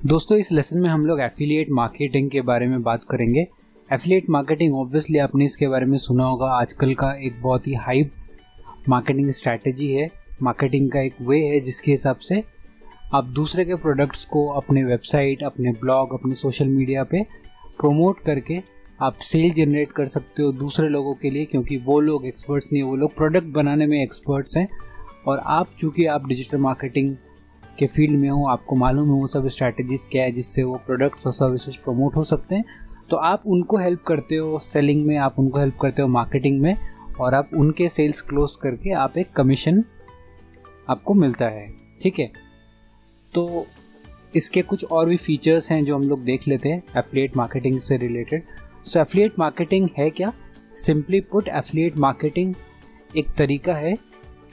दोस्तों इस लेसन में हम लोग एफिलिएट मार्केटिंग के बारे में बात करेंगे। एफिलिएट मार्केटिंग ऑब्वियसली आपने इसके बारे में सुना होगा, आजकल का एक बहुत ही हाइप मार्केटिंग स्ट्रैटेजी है, मार्केटिंग का एक वे है जिसके हिसाब से आप दूसरे के प्रोडक्ट्स को अपने वेबसाइट, अपने ब्लॉग, अपने सोशल मीडिया पे प्रमोट करके आप सेल जनरेट कर सकते हो दूसरे लोगों के लिए, क्योंकि वो लोग एक्सपर्ट्स नहीं, वो लोग प्रोडक्ट बनाने में एक्सपर्ट्स हैं और आप चूँकि आप डिजिटल मार्केटिंग के फील्ड में हो, आपको मालूम है वो सब स्ट्रैटेजीज क्या है जिससे वो प्रोडक्ट्स और सर्विसेज प्रमोट हो सकते हैं। तो आप उनको हेल्प करते हो सेलिंग में, आप उनको हेल्प करते हो मार्केटिंग में और आप उनके सेल्स क्लोज करके आप एक कमीशन आपको मिलता है। ठीक है, तो इसके कुछ और भी फीचर्स हैं जो हम लोग देख लेते हैं एफिलिएट मार्केटिंग से रिलेटेड। सो एफिलिएट मार्केटिंग है क्या? सिंपली पुट, एफिलिएट मार्केटिंग एक तरीका है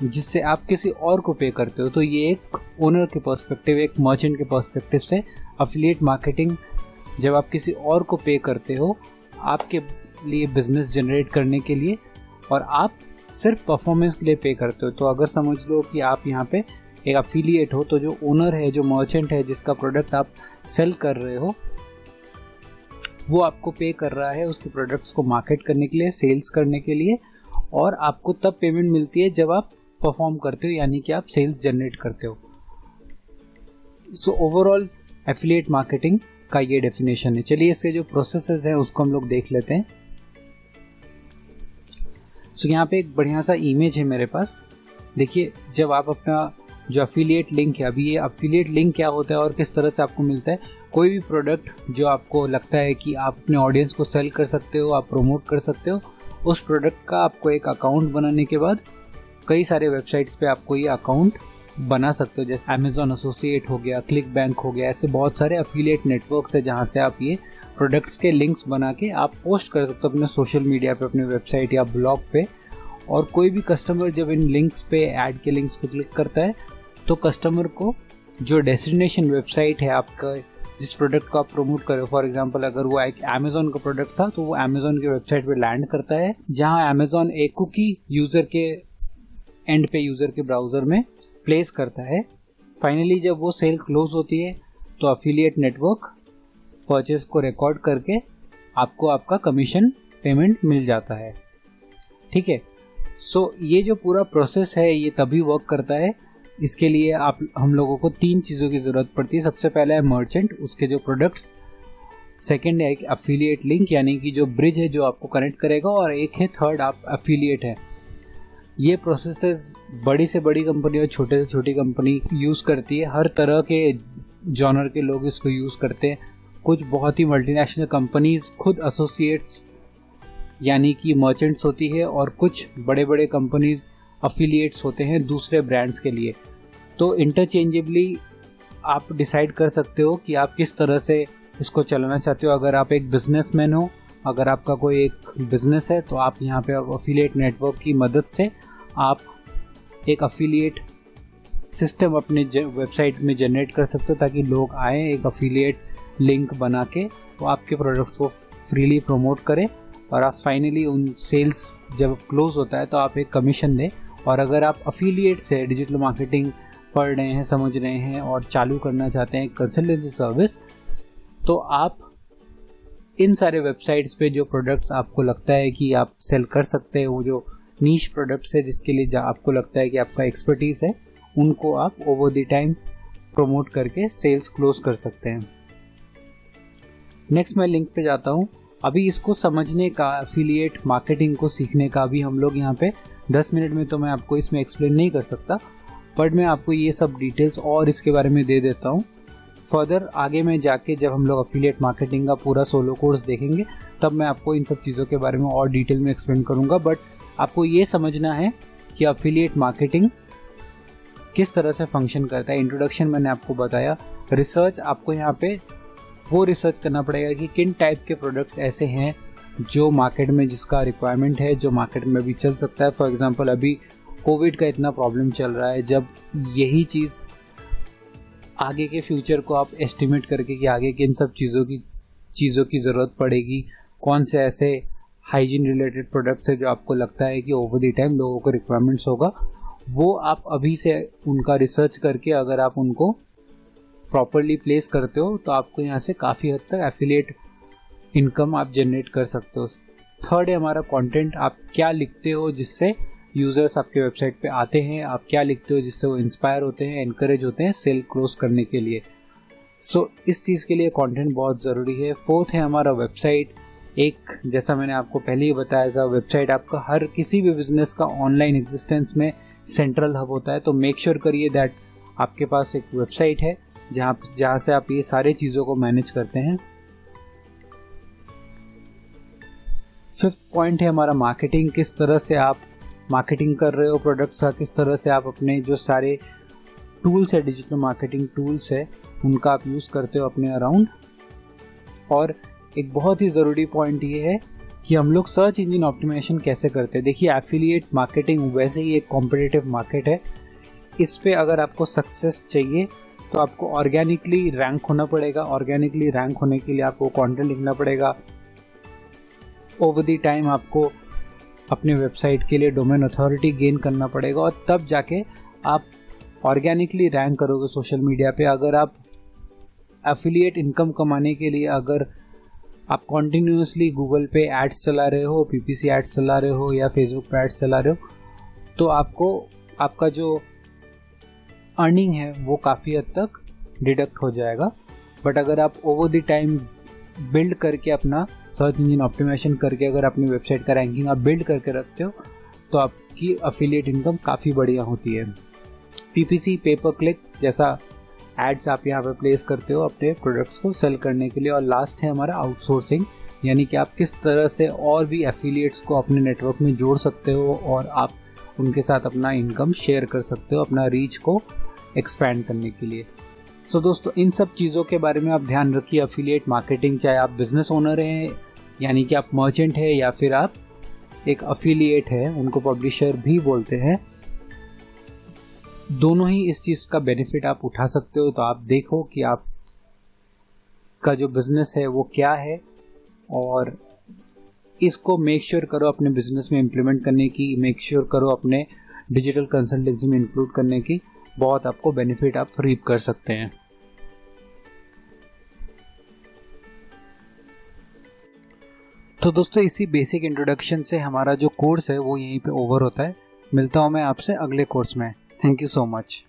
जिससे आप किसी और को पे करते हो। तो ये एक ओनर के पर्सपेक्टिव, एक मर्चेंट के पर्सपेक्टिव से एफिलिएट मार्केटिंग, जब आप किसी और को पे करते हो आपके लिए बिजनेस जनरेट करने के लिए और आप सिर्फ परफॉर्मेंस के लिए पे करते हो। तो अगर समझ लो कि आप यहाँ पे एक एफिलिएट हो, तो जो ओनर है, जो मर्चेंट है, जिसका प्रोडक्ट आप सेल कर रहे हो, वो आपको पे कर रहा है उसके प्रोडक्ट्स को मार्केट करने के लिए, सेल्स करने के लिए, और आपको तब पेमेंट मिलती है जब आप परफॉर्म करते हो, यानी कि आप सेल्स जनरेट करते हो। सो ओवरऑल एफिलिएट मार्केटिंग का ये डेफिनेशन है। चलिए इसके जो प्रोसेसेस हैं उसको हम लोग देख लेते हैं। सो यहाँ पे एक बढ़िया सा इमेज है मेरे पास। देखिए, जब आप अपना जो एफिलिएट लिंक है, अभी ये एफिलिएट लिंक क्या होता है और किस तरह से आपको मिलता है, कोई भी प्रोडक्ट जो आपको लगता है कि आप अपने ऑडियंस को सेल कर सकते हो, आप प्रमोट कर सकते हो, उस प्रोडक्ट का आपको एक अकाउंट बनाने के बाद कई सारे वेबसाइट्स पे आपको ये अकाउंट बना सकते हो, जैसे अमेजॉन एसोसिएट हो गया, क्लिक बैंक हो गया, ऐसे बहुत सारे एफिलिएट नेटवर्क्स है जहाँ से आप ये प्रोडक्ट्स के लिंक्स बना के आप पोस्ट कर सकते हो अपने सोशल मीडिया पे, अपने वेबसाइट या ब्लॉग पे। और कोई भी कस्टमर जब इन लिंक्स पे, ऐड के लिंक्स पे क्लिक करता है तो कस्टमर को जो डेस्टिनेशन वेबसाइट है आपका, जिस प्रोडक्ट को आप प्रमोट करो, फॉर एग्जांपल अगर वो एक अमेजॉन का प्रोडक्ट था तो वो अमेजॉन के वेबसाइट पे लैंड करता है, जहां अमेजॉन एक कुकी यूजर के एंड पे, यूजर के ब्राउजर में प्लेस करता है। फाइनली जब वो सेल क्लोज होती है तो एफिलिएट नेटवर्क परचेस को रिकॉर्ड करके आपको आपका कमीशन पेमेंट मिल जाता है। ठीक है, सो ये जो पूरा प्रोसेस है ये तभी वर्क करता है। इसके लिए हम लोगों को 3 चीज़ों की ज़रूरत पड़ती है। सबसे पहला है मर्चेंट, उसके जो प्रोडक्ट्स, सेकंड है एक एफिलिएट लिंक, यानी कि जो ब्रिज है जो आपको कनेक्ट करेगा, और एक है थर्ड आप एफिलिएट है। ये प्रोसेसेस बड़ी से बड़ी कंपनी और छोटे से छोटी कंपनी यूज़ करती है, हर तरह के जॉनर के लोग इसको यूज़ करते हैं। कुछ बहुत ही मल्टीनेशनल कंपनीज खुद एसोसिएट्स यानी कि मर्चेंट्स होती है, और कुछ बड़े बड़े कंपनीज एफिलिएट्स होते हैं दूसरे ब्रांड्स के लिए। तो इंटरचेंजेबली आप डिसाइड कर सकते हो कि आप किस तरह से इसको चलाना चाहते हो। अगर आप एक बिजनेसमैन हो, अगर आपका कोई एक बिजनेस है, तो आप यहाँ पे एफिलिएट नेटवर्क की मदद से आप एक एफिलिएट सिस्टम अपने वेबसाइट में जनरेट कर सकते हो, ताकि लोग आए, एक एफिलिएट लिंक बना के वो आपके प्रोडक्ट्स को फ्रीली प्रमोट करें, और आप फाइनली उन सेल्स जब क्लोज होता है तो आप एक कमीशन दें। और अगर आप एफिलिएट से डिजिटल मार्केटिंग पढ़ रहे हैं, समझ रहे हैं और चालू करना चाहते हैं कंसल्टेंसी सर्विस, तो आप इन सारे वेबसाइट्स पे जो प्रोडक्ट्स आपको लगता है कि आप सेल कर सकते हैं, वो जो नीश प्रोडक्ट्स है जिसके लिए आपको लगता है कि आपका एक्सपर्टीज़ है, उनको आप ओवर द टाइम प्रमोट करके सेल्स क्लोज कर सकते हैं। नेक्स्ट मैं लिंक पे जाता हूँ। अभी इसको समझने का, एफिलिएट मार्केटिंग को सीखने का भी हम लोग यहाँ पे 10 मिनट में तो मैं आपको इसमें एक्सप्लेन नहीं कर सकता, बट मैं आपको ये सब डिटेल्स और इसके बारे में दे देता हूँ। फर्दर आगे में जाके जब हम लोग एफिलिएट मार्केटिंग का पूरा सोलो कोर्स देखेंगे तब मैं आपको इन सब चीज़ों के बारे में और डिटेल में एक्सप्लेन करूँगा। बट आपको ये समझना है कि एफिलिएट मार्केटिंग किस तरह से फंक्शन करता है। इंट्रोडक्शन मैंने आपको बताया। रिसर्च, आपको यहाँ पे वो रिसर्च करना पड़ेगा कि किन टाइप के प्रोडक्ट्स ऐसे हैं जो मार्केट में, जिसका रिक्वायरमेंट है, जो मार्केट में भी चल सकता है। फॉर एग्जांपल अभी कोविड का इतना प्रॉब्लम चल रहा है, जब यही चीज़ आगे के फ्यूचर को आप एस्टिमेट करके कि आगे किन सब चीज़ों की ज़रूरत पड़ेगी, कौन से ऐसे हाइजीन रिलेटेड प्रोडक्ट्स है जो आपको लगता है कि ओवर द टाइम लोगों को रिक्वायरमेंट्स होगा, वो आप अभी से उनका रिसर्च करके अगर आप उनको प्रॉपरली प्लेस करते हो तो आपको यहाँ से काफ़ी हद तक एफिलिएट इनकम आप जनरेट कर सकते हो। थर्ड है हमारा कंटेंट, आप क्या लिखते हो जिससे यूज़र्स आपके वेबसाइट पे आते हैं, आप क्या लिखते हो जिससे वो इंस्पायर होते हैं, एनकरेज होते हैं सेल क्लोज करने के लिए। इस चीज़ के लिए कंटेंट बहुत ज़रूरी है। फोर्थ है हमारा वेबसाइट। एक जैसा मैंने आपको पहले ही बताया था, वेबसाइट आपका हर किसी भी बिजनेस का ऑनलाइन एग्जिस्टेंस में सेंट्रल हब होता है। तो मेक श्योर करिए दैट आपके पास एक वेबसाइट है जहाँ से आप ये सारी चीज़ों को मैनेज करते हैं। फिफ्थ पॉइंट है हमारा मार्केटिंग। किस तरह से आप मार्केटिंग कर रहे हो प्रोडक्ट्स का, किस तरह से आप अपने जो सारे टूल्स है, डिजिटल मार्केटिंग टूल्स है, उनका आप यूज़ करते हो अपने अराउंड। और एक बहुत ही ज़रूरी पॉइंट ये है कि हम लोग सर्च इंजन ऑप्टिमाइजेशन कैसे करते हैं। देखिए एफिलिएट मार्केटिंग वैसे ही एक कॉम्पिटिटिव मार्केट है। इस पे अगर आपको सक्सेस चाहिए तो आपको ऑर्गेनिकली रैंक होना पड़ेगा। ऑर्गेनिकली रैंक होने के लिए आपको कंटेंट लिखना पड़ेगा। ओवर द टाइम आपको अपने वेबसाइट के लिए डोमेन अथॉरिटी गेन करना पड़ेगा और तब जाके आप ऑर्गेनिकली रैंक करोगे सोशल मीडिया पे। अगर आप एफिलिएट इनकम कमाने के लिए अगर आप कॉन्टिन्यूसली गूगल पे एड्स चला रहे हो, पीपीसी एड्स चला रहे हो या फेसबुक पे एड्स चला रहे हो, तो आपको आपका जो अर्निंग है वो काफ़ी हद तक डिडक्ट हो जाएगा। बट अगर आप ओवर द टाइम बिल्ड करके अपना सर्च इंजन ऑप्टिमाइजेशन करके अगर अपनी वेबसाइट का रैंकिंग आप बिल्ड करके रखते हो तो आपकी एफिलिएट इनकम काफ़ी बढ़िया होती है। पीपीसी, पे पर क्लिक जैसा एड्स आप यहाँ पे प्लेस करते हो अपने प्रोडक्ट्स को सेल करने के लिए। और लास्ट है हमारा आउटसोर्सिंग, यानी कि आप किस तरह से और भी एफिलिएट्स को अपने नेटवर्क में जोड़ सकते हो और आप उनके साथ अपना इनकम शेयर कर सकते हो अपना रीच को एक्सपैंड करने के लिए। दोस्तों इन सब चीज़ों के बारे में आप ध्यान रखिए। एफिलिएट मार्केटिंग, चाहे आप बिजनेस ओनर हैं यानी कि आप मर्चेंट है या फिर आप एक एफिलिएट है, उनको पब्लिशर भी बोलते हैं, दोनों ही इस चीज़ का बेनिफिट आप उठा सकते हो। तो आप देखो कि आप का जो बिजनेस है वो क्या है और इसको मेक श्योर करो अपने बिजनेस में इम्प्लीमेंट करने की, मेक श्योर करो अपने डिजिटल कंसल्टेंसी में इंक्लूड करने की। बहुत आपको बेनिफिट आप रीप कर सकते हैं। तो दोस्तों इसी बेसिक इंट्रोडक्शन से हमारा जो कोर्स है वो यहीं पे ओवर होता है। मिलता हूँ मैं आपसे अगले कोर्स में। Thank you so much.